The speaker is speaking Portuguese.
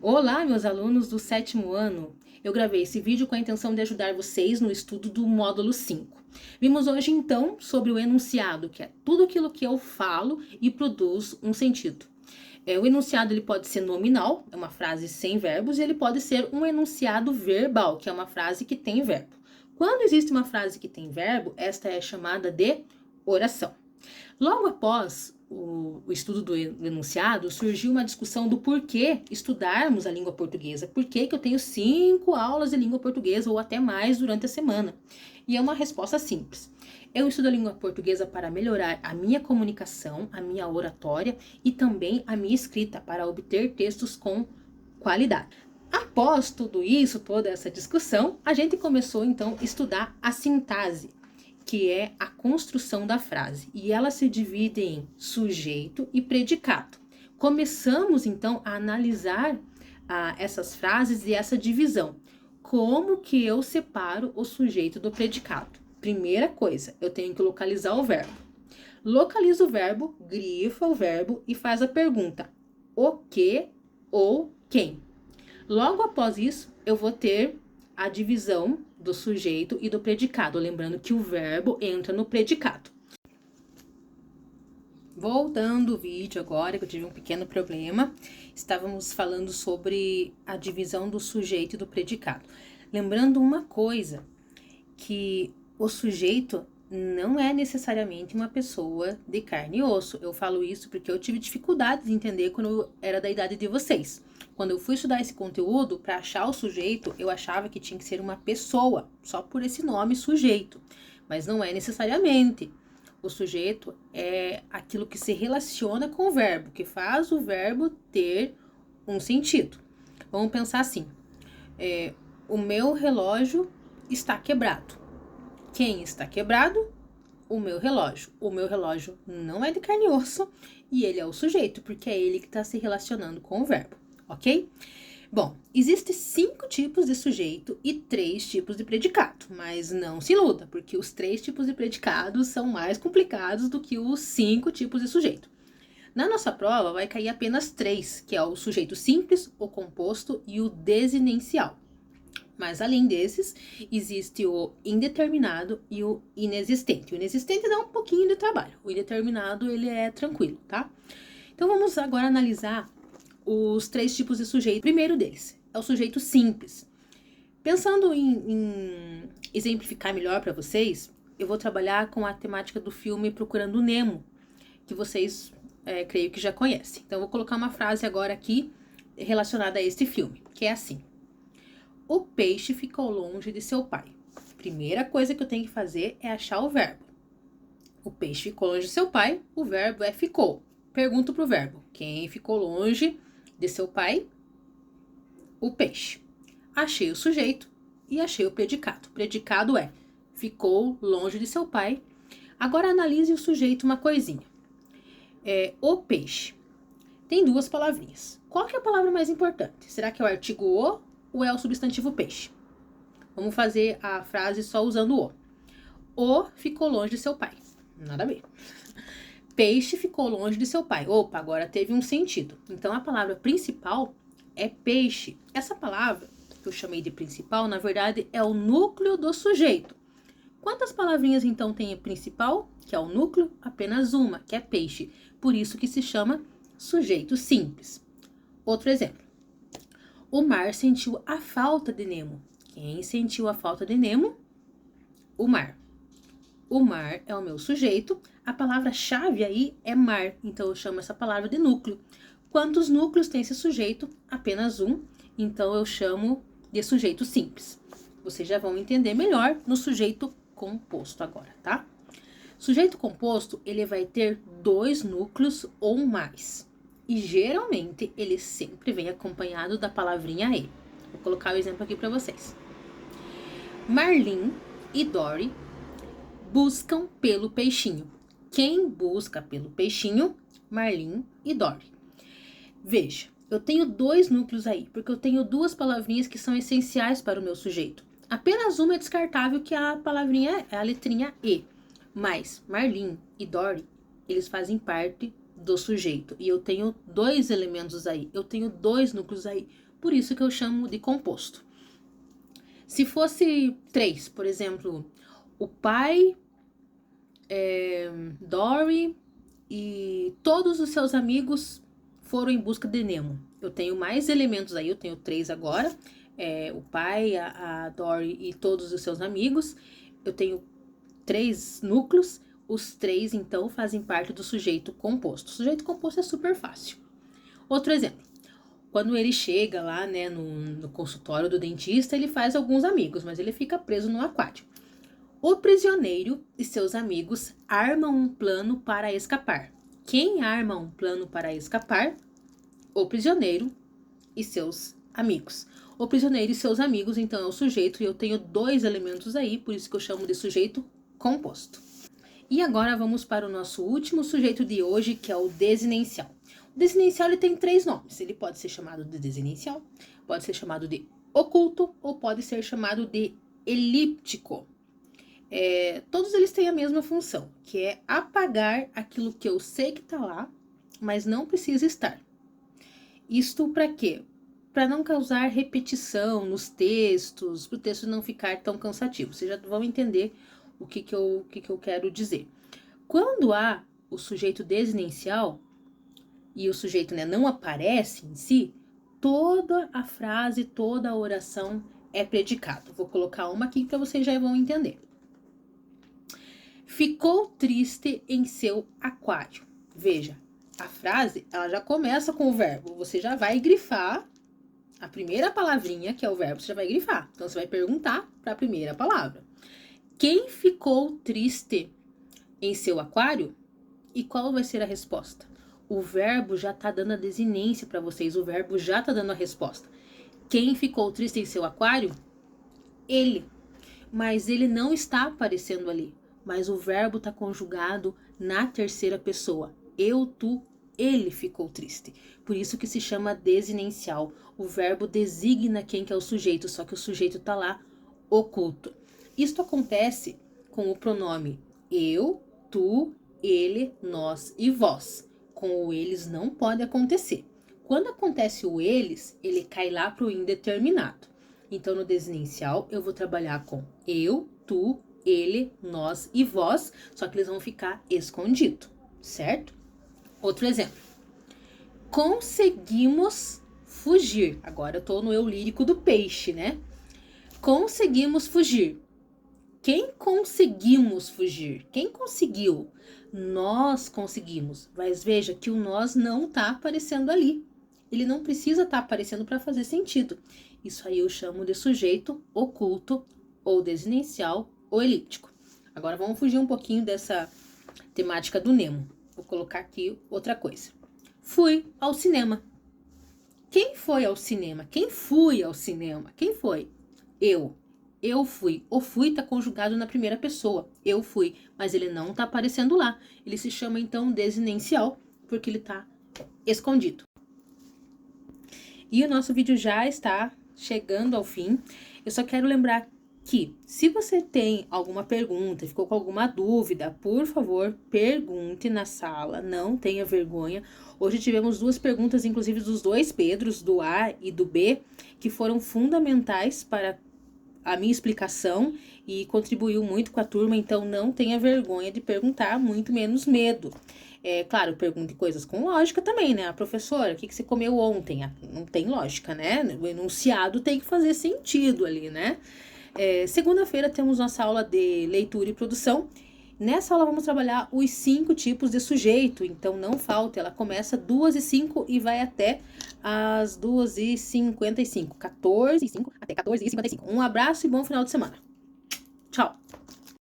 Olá, meus alunos do 7º ano. Eu gravei esse vídeo com a intenção de ajudar vocês no estudo do módulo 5. Vimos hoje, então, sobre o enunciado, que é tudo aquilo que eu falo e produz um sentido. O enunciado ele pode ser nominal, é uma frase sem verbos, e ele pode ser um enunciado verbal, que é uma frase que tem verbo. Quando existe uma frase que tem verbo, esta é chamada de oração. Logo após o estudo do enunciado, surgiu uma discussão do porquê estudarmos a língua portuguesa. Por que eu tenho 5 aulas de língua portuguesa ou até mais durante a semana? E é uma resposta simples. Eu estudo a língua portuguesa para melhorar a minha comunicação, a minha oratória e também a minha escrita, para obter textos com qualidade. Após tudo isso, toda essa discussão, a gente começou então a estudar a sintase, que é a construção da frase, e ela se divide em sujeito e predicado. Começamos então a analisar essas frases e essa divisão. Como que eu separo o sujeito do predicado? Primeira coisa, eu tenho que localizar o verbo. Localiza o verbo, grifa o verbo e faz a pergunta: o que ou quem? Logo após isso, eu vou ter a divisão do sujeito e do predicado, lembrando que o verbo entra no predicado. Voltando o vídeo agora, que eu tive um pequeno problema, estávamos falando sobre a divisão do sujeito e do predicado. Lembrando uma coisa, que o sujeito não é necessariamente uma pessoa de carne e osso. Eu falo isso porque eu tive dificuldade de entender quando eu era da idade de vocês. Quando eu fui estudar esse conteúdo, para achar o sujeito, eu achava que tinha que ser uma pessoa, só por esse nome sujeito. Mas não é necessariamente. O sujeito é aquilo que se relaciona com o verbo, que faz o verbo ter um sentido. Vamos pensar assim: o meu relógio está quebrado. Quem está quebrado? O meu relógio. O meu relógio não é de carne e osso e ele é o sujeito, porque é ele que está se relacionando com o verbo, ok? Bom, existem 5 tipos de sujeito e 3 tipos de predicado, mas não se iluda, porque os 3 tipos de predicado são mais complicados do que os 5 tipos de sujeito. Na nossa prova vai cair apenas 3, que é o sujeito simples, o composto e o desinencial. Mas além desses, existe o indeterminado e o inexistente. O inexistente dá um pouquinho de trabalho. O indeterminado, ele é tranquilo, tá? Então, vamos agora analisar os 3 tipos de sujeito. O primeiro deles é o sujeito simples. Pensando em exemplificar melhor para vocês, eu vou trabalhar com a temática do filme Procurando Nemo, que vocês, creio que já conhecem. Então, eu vou colocar uma frase agora aqui relacionada a este filme, que é assim: o peixe ficou longe de seu pai. Primeira coisa que eu tenho que fazer é achar o verbo. O peixe ficou longe de seu pai, o verbo é ficou. Pergunto pro verbo: quem ficou longe de seu pai? O peixe. Achei o sujeito e achei o predicado. O predicado é ficou longe de seu pai. Agora analise o sujeito uma coisinha. O peixe. Tem 2 palavrinhas. Qual que é a palavra mais importante? Será que é o artigo o ou é o substantivo peixe? Vamos fazer a frase só usando o. O ficou longe de seu pai. Nada a ver. Peixe ficou longe de seu pai. Opa, agora teve um sentido. Então, a palavra principal é peixe. Essa palavra, que eu chamei de principal, na verdade, é o núcleo do sujeito. Quantas palavrinhas, então, tem a principal, que é o núcleo? Apenas uma, que é peixe. Por isso que se chama sujeito simples. Outro exemplo. O mar sentiu a falta de Nemo. Quem sentiu a falta de Nemo? O mar. O mar é o meu sujeito. A palavra-chave aí é mar. Então, eu chamo essa palavra de núcleo. Quantos núcleos tem esse sujeito? Apenas um. Então, eu chamo de sujeito simples. Vocês já vão entender melhor no sujeito composto agora, tá? Sujeito composto, ele vai ter 2 núcleos ou mais. E geralmente ele sempre vem acompanhado da palavrinha e. Vou colocar o exemplo aqui para vocês. Marlin e Dory buscam pelo peixinho. Quem busca pelo peixinho? Marlin e Dory. Veja, eu tenho 2 núcleos aí, porque eu tenho 2 palavrinhas que são essenciais para o meu sujeito. Apenas uma é descartável, que a palavrinha é a letrinha e. Mas Marlin e Dory, eles fazem parte do sujeito. E eu tenho 2 elementos aí. Eu tenho 2 núcleos aí. por isso que eu chamo de composto. Se fosse 3, por exemplo, o pai, Dory e todos os seus amigos foram em busca de Nemo. Eu tenho mais elementos aí, eu tenho 3 agora. O pai, a Dory e todos os seus amigos. Eu tenho 3 núcleos. Os 3, então, fazem parte do sujeito composto. O sujeito composto é super fácil. Outro exemplo. Quando ele chega lá, né, no consultório do dentista, ele faz alguns amigos, mas ele fica preso no aquário. O prisioneiro e seus amigos armam um plano para escapar. Quem arma um plano para escapar? O prisioneiro e seus amigos. O prisioneiro e seus amigos, então, é o sujeito, e eu tenho 2 elementos aí, por isso que eu chamo de sujeito composto. E agora vamos para o nosso último sujeito de hoje, que é o desinencial. O desinencial ele tem 3 nomes. Ele pode ser chamado de desinencial, pode ser chamado de oculto ou pode ser chamado de elíptico. Todos eles têm a mesma função, que é apagar aquilo que eu sei que está lá, mas não precisa estar. Isto para quê? Para não causar repetição nos textos, para o texto não ficar tão cansativo. Vocês já vão entender o que eu quero dizer. Quando há o sujeito desinencial e o sujeito, né, não aparece em si, toda a frase, toda a oração é predicado. Vou colocar uma aqui para vocês já vão entender. Ficou triste em seu aquário. Veja, a frase ela já começa com o verbo. Você já vai grifar a primeira palavrinha, que é o verbo, você já vai grifar. Então, você vai perguntar para a primeira palavra. Quem ficou triste em seu aquário? E qual vai ser a resposta? O verbo já está dando a desinência para vocês. O verbo já está dando a resposta. Quem ficou triste em seu aquário? Ele. Mas ele não está aparecendo ali. Mas o verbo está conjugado na terceira pessoa. Eu, tu, ele ficou triste. Por isso que se chama desinencial. O verbo designa quem que é o sujeito, só que o sujeito está lá oculto. Isto acontece com o pronome eu, tu, ele, nós e vós. Com o eles não pode acontecer. Quando acontece o eles, ele cai lá para o indeterminado. Então, no desinencial, eu vou trabalhar com eu, tu, ele, nós e vós, só que eles vão ficar escondidos, certo? Outro exemplo. Conseguimos fugir. Agora eu tô no eu lírico do peixe, né? Conseguimos fugir. Quem conseguimos fugir? Quem conseguiu? Nós conseguimos. Mas veja que o nós não tá aparecendo ali. Ele não precisa estar aparecendo para fazer sentido. Isso aí eu chamo de sujeito oculto, ou desinencial, ou elíptico. Agora vamos fugir um pouquinho dessa temática do Nemo. Vou colocar aqui outra coisa. Fui ao cinema. Quem foi ao cinema? Quem fui ao cinema? Quem foi? Eu. Eu fui. O fui está conjugado na primeira pessoa. Eu fui. Mas ele não está aparecendo lá. Ele se chama, então, desinencial, porque ele está escondido. E o nosso vídeo já está chegando ao fim. Eu só quero lembrar que, se você tem alguma pergunta, ficou com alguma dúvida, por favor, pergunte na sala, não tenha vergonha. Hoje tivemos 2 perguntas, inclusive dos 2 Pedros, do A e do B, que foram fundamentais para a minha explicação e contribuiu muito com a turma, então não tenha vergonha de perguntar, muito menos medo. Claro, pergunte coisas com lógica também, né? A professora, o que você comeu ontem? Não tem lógica, né? O enunciado tem que fazer sentido ali, né? Segunda-feira temos nossa aula de leitura e produção. Nessa aula vamos trabalhar os 5 tipos de sujeito, então não falta, ela começa 2h05 e vai até às 2h55, 14h05 até 14h55. Um abraço e bom final de semana. Tchau!